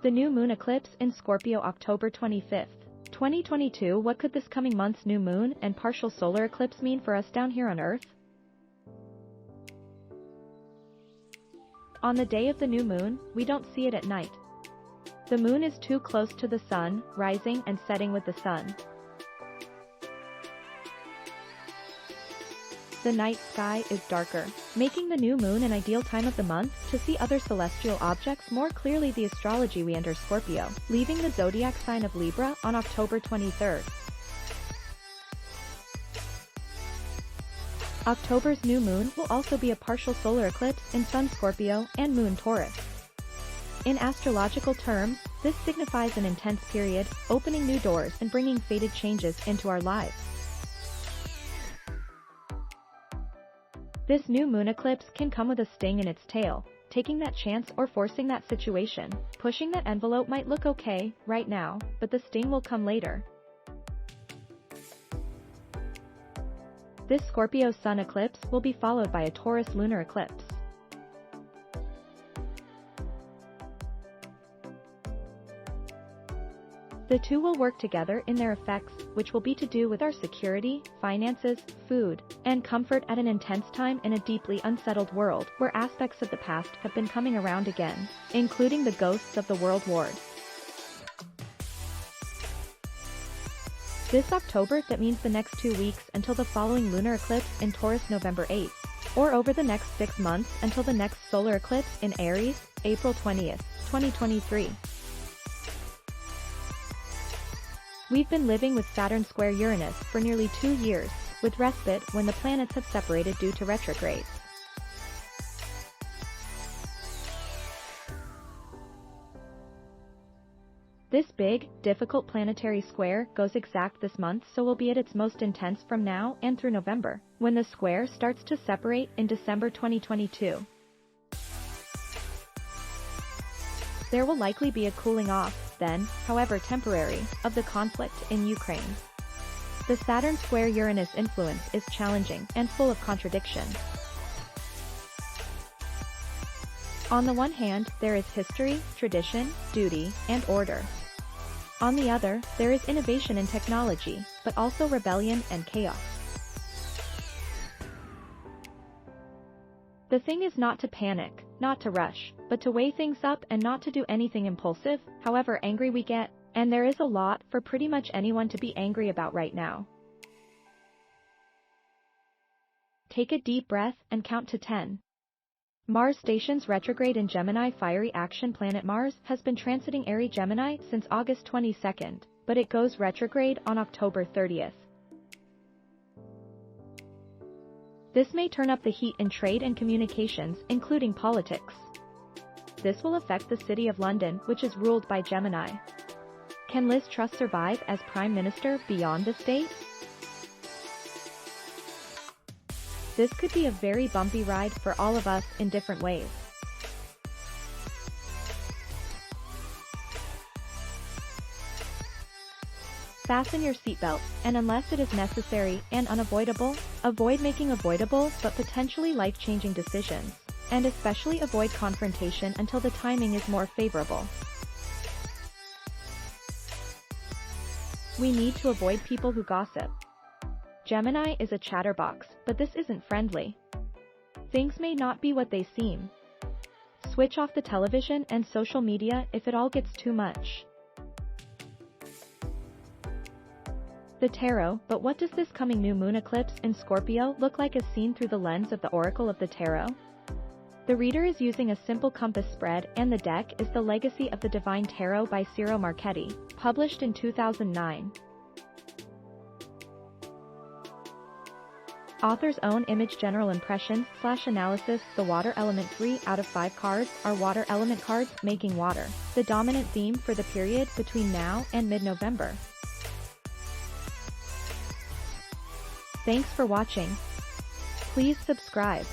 The new moon eclipse in Scorpio, October 25th, 2022. What could this coming month's new moon and partial solar eclipse mean for us down here on Earth? On the day of the new moon, we don't see it at night. The moon is too close to the sun, rising and setting with the sun. The night sky is darker, making the new moon an ideal time of the month to see other celestial objects more clearly. The astrology: we enter Scorpio, leaving the zodiac sign of Libra on October 23rd. October's new moon will also be a partial solar eclipse in Sun Scorpio and Moon Taurus. In astrological terms, this signifies an intense period, opening new doors and bringing fated changes into our lives. This new moon eclipse can come with a sting in its tail, taking that chance or forcing that situation. Pushing that envelope might look okay right now, but the sting will come later. This Scorpio sun eclipse will be followed by a Taurus lunar eclipse. The two will work together in their effects, which will be to do with our security, finances, food, and comfort at an intense time in a deeply unsettled world where aspects of the past have been coming around again, including the ghosts of the world wars. This October, that means the next 2 weeks until the following lunar eclipse in Taurus November 8th, or over the next 6 months until the next solar eclipse in Aries, April 20th, 2023. We've been living with Saturn square Uranus for nearly 2 years, with respite when the planets have separated due to retrogrades. This big, difficult planetary square goes exact this month, so will be at its most intense from now and through November, when the square starts to separate in December 2022. There will likely be a cooling off, then, however temporary, of the conflict in Ukraine. The Saturn square Uranus influence is challenging and full of contradiction. On the one hand, there is history, tradition, duty, and order. On the other, there is innovation and technology, but also rebellion and chaos. The thing is not to panic, not to rush, but to weigh things up and not to do anything impulsive, however angry we get, and there is a lot for pretty much anyone to be angry about right now. Take a deep breath and count to 10. Mars stations retrograde in Gemini. Fiery action planet Mars has been transiting Aries Gemini since August 22nd, but it goes retrograde on October 30th. This may turn up the heat in trade and communications, including politics. This will affect the City of London, which is ruled by Gemini. Can Liz Truss survive as Prime Minister beyond this date? This could be a very bumpy ride for all of us in different ways. Fasten your seatbelt, and unless it is necessary and unavoidable, avoid making avoidable but potentially life-changing decisions, and especially avoid confrontation until the timing is more favorable. We need to avoid people who gossip. Gemini is a chatterbox, but this isn't friendly. Things may not be what they seem. Switch off the television and social media if it all gets too much. The tarot: but what does this coming new moon eclipse in Scorpio look like as seen through the lens of the Oracle of the Tarot? The reader is using a simple compass spread, and the deck is The Legacy of the Divine Tarot by Ciro Marchetti, published in 2009. Author's own image. General impressions / analysis. The water element: 3 out of 5 cards are water element cards, making water the dominant theme for the period between now and mid-November. Thanks for watching. Please subscribe.